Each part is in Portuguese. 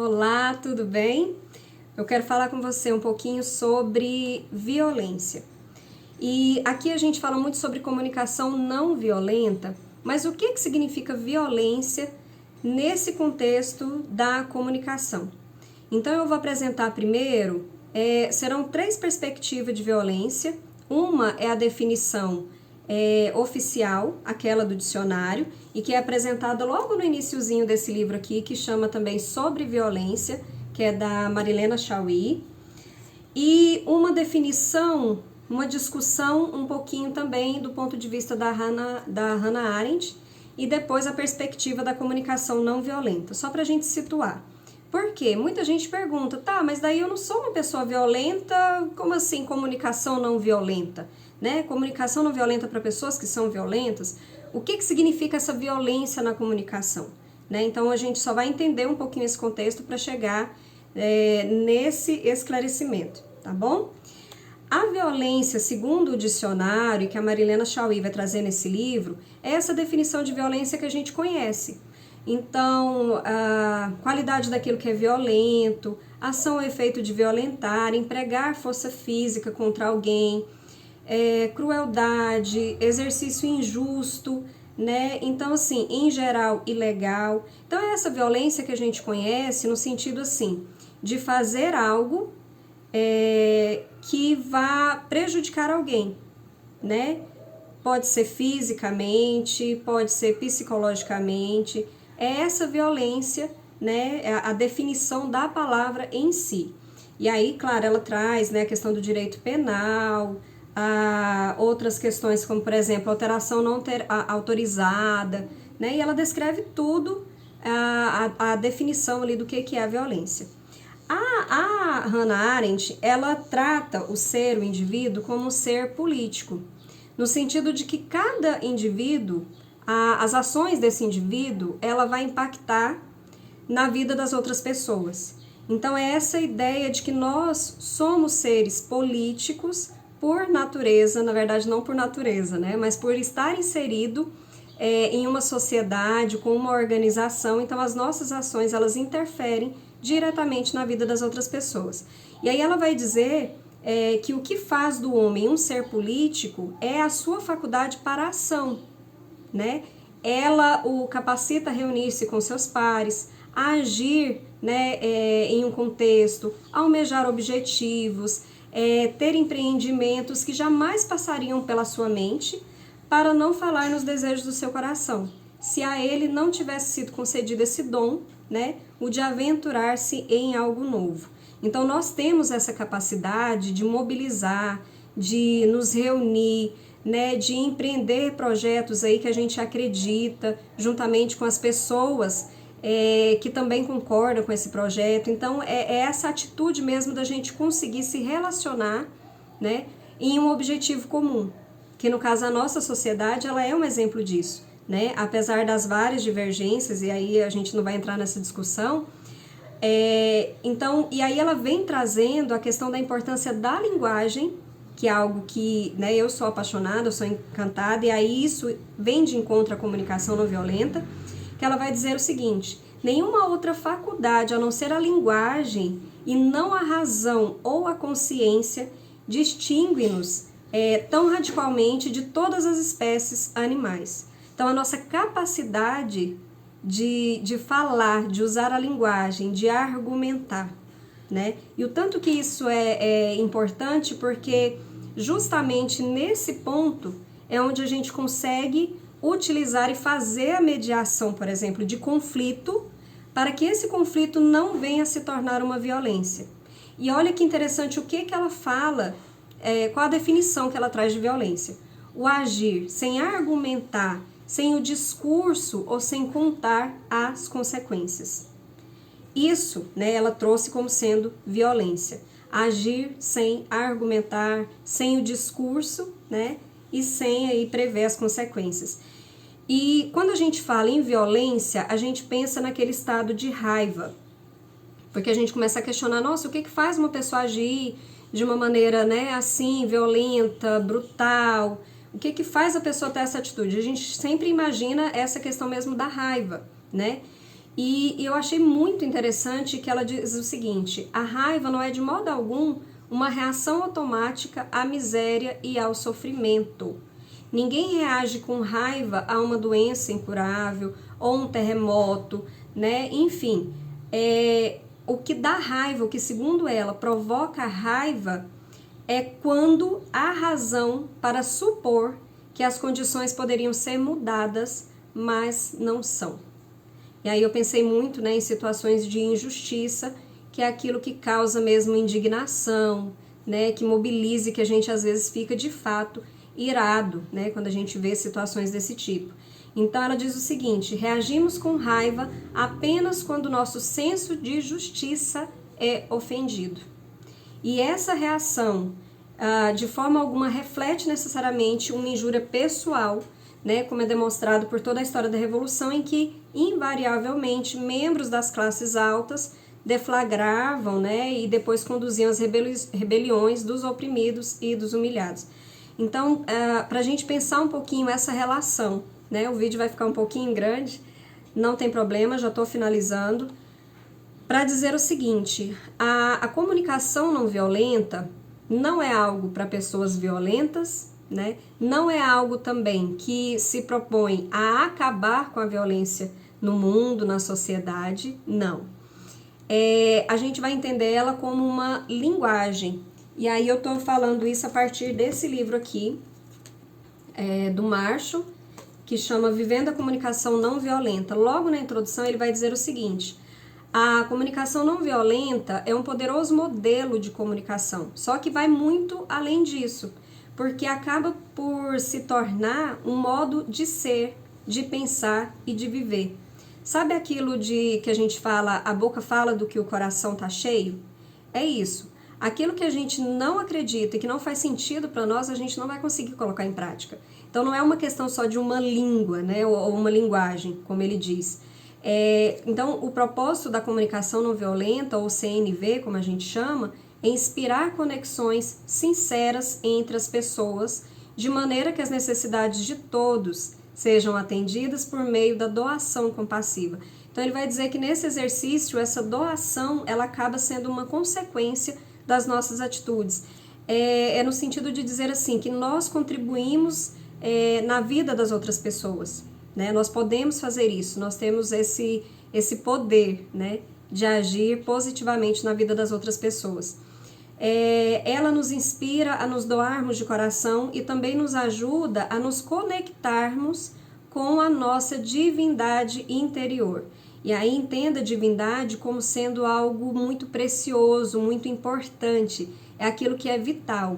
Olá, tudo bem? Eu quero falar com você um pouquinho sobre violência. E aqui a gente fala muito sobre comunicação não violenta, mas o que significa violência nesse contexto da comunicação? Então eu vou apresentar primeiro, serão 3 perspectivas de violência. Uma é a definição oficial, aquela do dicionário, e que é apresentada logo no iniciozinho desse livro aqui, que chama também Sobre Violência, que é da Marilena Chaui, e uma definição, uma discussão um pouquinho também do ponto de vista da Hannah Arendt, e depois a perspectiva da comunicação não violenta, só para a gente situar. Por quê? Muita gente pergunta, tá, mas daí eu não sou uma pessoa violenta, como assim comunicação não violenta? Né? Comunicação não violenta para pessoas que são violentas, o que significa essa violência na comunicação? Né? Então a gente só vai entender um pouquinho esse contexto para chegar nesse esclarecimento, tá bom? A violência, segundo o dicionário, que a Marilena Chaui vai trazer nesse livro, é essa definição de violência que a gente conhece. Então, a qualidade daquilo que é violento, ação ou efeito de violentar, empregar força física contra alguém, crueldade, exercício injusto, né? Então, assim, em geral, ilegal. Então, é essa violência que a gente conhece no sentido, assim, de fazer algo que vá prejudicar alguém, né? Pode ser fisicamente, pode ser psicologicamente. É essa violência, né? É a definição da palavra em si. E aí, claro, ela traz, né, a questão do direito penal, outras questões como, por exemplo, alteração não autorizada, né? E ela descreve tudo, a definição ali do que é a violência. A Hannah Arendt, ela trata o indivíduo como um ser político, no sentido de que cada indivíduo, as ações desse indivíduo, ela vai impactar na vida das outras pessoas. Então é essa ideia de que nós somos seres políticos por natureza, na verdade não por natureza, né? Mas por estar inserido em uma sociedade, com uma organização, então as nossas ações, elas interferem diretamente na vida das outras pessoas. E aí ela vai dizer que o que faz do homem um ser político é a sua faculdade para a ação, né? Ela o capacita a reunir-se com seus pares, a agir, né, em um contexto, almejar objetivos, ter empreendimentos que jamais passariam pela sua mente, para não falar nos desejos do seu coração. Se a ele não tivesse sido concedido esse dom, né, o de aventurar-se em algo novo. Então nós temos essa capacidade de mobilizar, de nos reunir, né, de empreender projetos aí que a gente acredita, juntamente com as pessoas que também concordam com esse projeto. Então é essa atitude mesmo da gente conseguir se relacionar, né, em um objetivo comum, que no caso a nossa sociedade, ela é um exemplo disso, né? Apesar das várias divergências, e aí a gente não vai entrar nessa discussão, então, e aí ela vem trazendo a questão da importância da linguagem, que é algo que, né, eu sou apaixonada, eu sou encantada, e aí isso vem de encontro à comunicação não violenta, que ela vai dizer o seguinte: nenhuma outra faculdade, a não ser a linguagem e não a razão ou a consciência, distingue-nos tão radicalmente de todas as espécies animais. Então, a nossa capacidade de falar, de usar a linguagem, de argumentar, né? E o tanto que isso é importante, porque justamente nesse ponto é onde a gente consegue utilizar e fazer a mediação, por exemplo, de conflito, para que esse conflito não venha a se tornar uma violência. E olha que interessante o que ela fala, qual a definição que ela traz de violência. O agir sem argumentar, sem o discurso ou sem contar as consequências. Isso, né, ela trouxe como sendo violência. Agir sem argumentar, sem o discurso, né, e sem aí prever as consequências. E quando a gente fala em violência, a gente pensa naquele estado de raiva, porque a gente começa a questionar, nossa, o que faz uma pessoa agir de uma maneira, né, assim, violenta, brutal? O que faz a pessoa ter essa atitude? A gente sempre imagina essa questão mesmo da raiva, né? E eu achei muito interessante que ela diz o seguinte: a raiva não é de modo algum uma reação automática à miséria e ao sofrimento. Ninguém reage com raiva a uma doença incurável ou um terremoto, né? Enfim, o que dá raiva, o que segundo ela provoca raiva, é quando há razão para supor que as condições poderiam ser mudadas, mas não são. E aí eu pensei muito, né, em situações de injustiça, que é aquilo que causa mesmo indignação, né, que mobiliza, que a gente às vezes fica de fato irado, né, quando a gente vê situações desse tipo. Então ela diz o seguinte: reagimos com raiva apenas quando o nosso senso de justiça é ofendido. E essa reação, de forma alguma, reflete necessariamente uma injúria pessoal, né, como é demonstrado por toda a história da Revolução, em que, invariavelmente, membros das classes altas deflagravam, né, e depois conduziam as rebeliões dos oprimidos e dos humilhados. Então, para a gente pensar um pouquinho essa relação, né, o vídeo vai ficar um pouquinho grande, não tem problema, já estou finalizando, para dizer o seguinte: a comunicação não violenta não é algo para pessoas violentas, né? Não é algo também que se propõe a acabar com a violência no mundo, na sociedade, não. A gente vai entender ela como uma linguagem. E aí eu estou falando isso a partir desse livro aqui, do Marshall, que chama Vivendo a Comunicação Não Violenta. Logo na introdução ele vai dizer o seguinte: a comunicação não violenta é um poderoso modelo de comunicação, só que vai muito além disso, porque acaba por se tornar um modo de ser, de pensar e de viver. Sabe aquilo de que a gente fala, a boca fala do que o coração tá cheio? É isso. Aquilo que a gente não acredita e que não faz sentido para nós, a gente não vai conseguir colocar em prática. Então não é uma questão só de uma língua, né, ou uma linguagem, como ele diz. Então o propósito da comunicação não violenta, ou CNV, como a gente chama, é inspirar conexões sinceras entre as pessoas, de maneira que as necessidades de todos sejam atendidas por meio da doação compassiva. Então ele vai dizer que nesse exercício, essa doação, ela acaba sendo uma consequência das nossas atitudes. No sentido de dizer assim, que nós contribuímos na vida das outras pessoas, né? Nós podemos fazer isso, nós temos esse poder, né, de agir positivamente na vida das outras pessoas. Ela nos inspira a nos doarmos de coração e também nos ajuda a nos conectarmos com a nossa divindade interior. E aí entenda a divindade como sendo algo muito precioso, muito importante, é aquilo que é vital,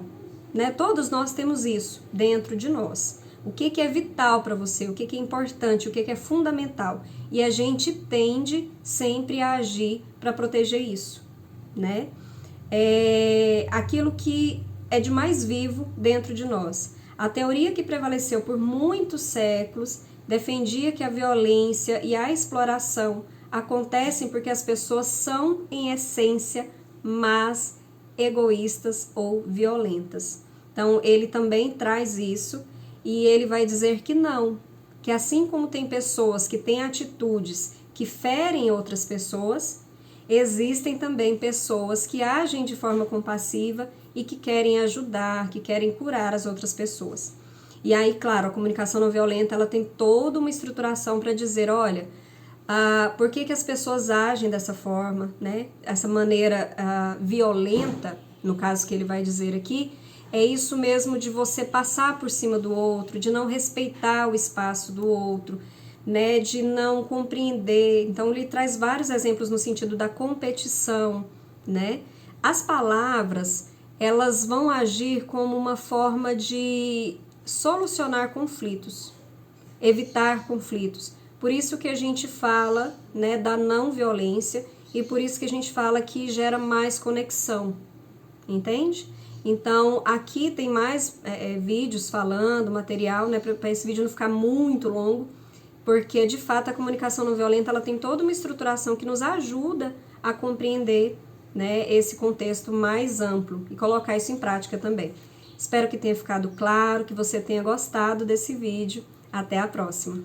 né? Todos nós temos isso dentro de nós. O que é vital para você, o que é importante, o que é fundamental. E a gente tende sempre a agir para proteger isso, né? Aquilo que é de mais vivo dentro de nós. A teoria que prevaleceu por muitos séculos defendia que a violência e a exploração acontecem porque as pessoas são, em essência, más, egoístas ou violentas. Então, ele também traz isso e ele vai dizer que não, que assim como tem pessoas que têm atitudes que ferem outras pessoas, existem também pessoas que agem de forma compassiva e que querem ajudar, que querem curar as outras pessoas. E aí, claro, a comunicação não violenta, ela tem toda uma estruturação para dizer, olha, por que as pessoas agem dessa forma, né? Essa maneira violenta, no caso que ele vai dizer aqui, é isso mesmo de você passar por cima do outro, de não respeitar o espaço do outro, né, de não compreender. Então ele traz vários exemplos no sentido da competição, né? As palavras, elas vão agir como uma forma de solucionar conflitos, evitar conflitos. Por isso que a gente fala, né, da não violência e por isso que a gente fala que gera mais conexão, entende? Então, aqui tem mais vídeos falando, material, né, para esse vídeo não ficar muito longo, porque, de fato, a comunicação não violenta ela tem toda uma estruturação que nos ajuda a compreender, né, esse contexto mais amplo e colocar isso em prática também. Espero que tenha ficado claro, que você tenha gostado desse vídeo. Até a próxima!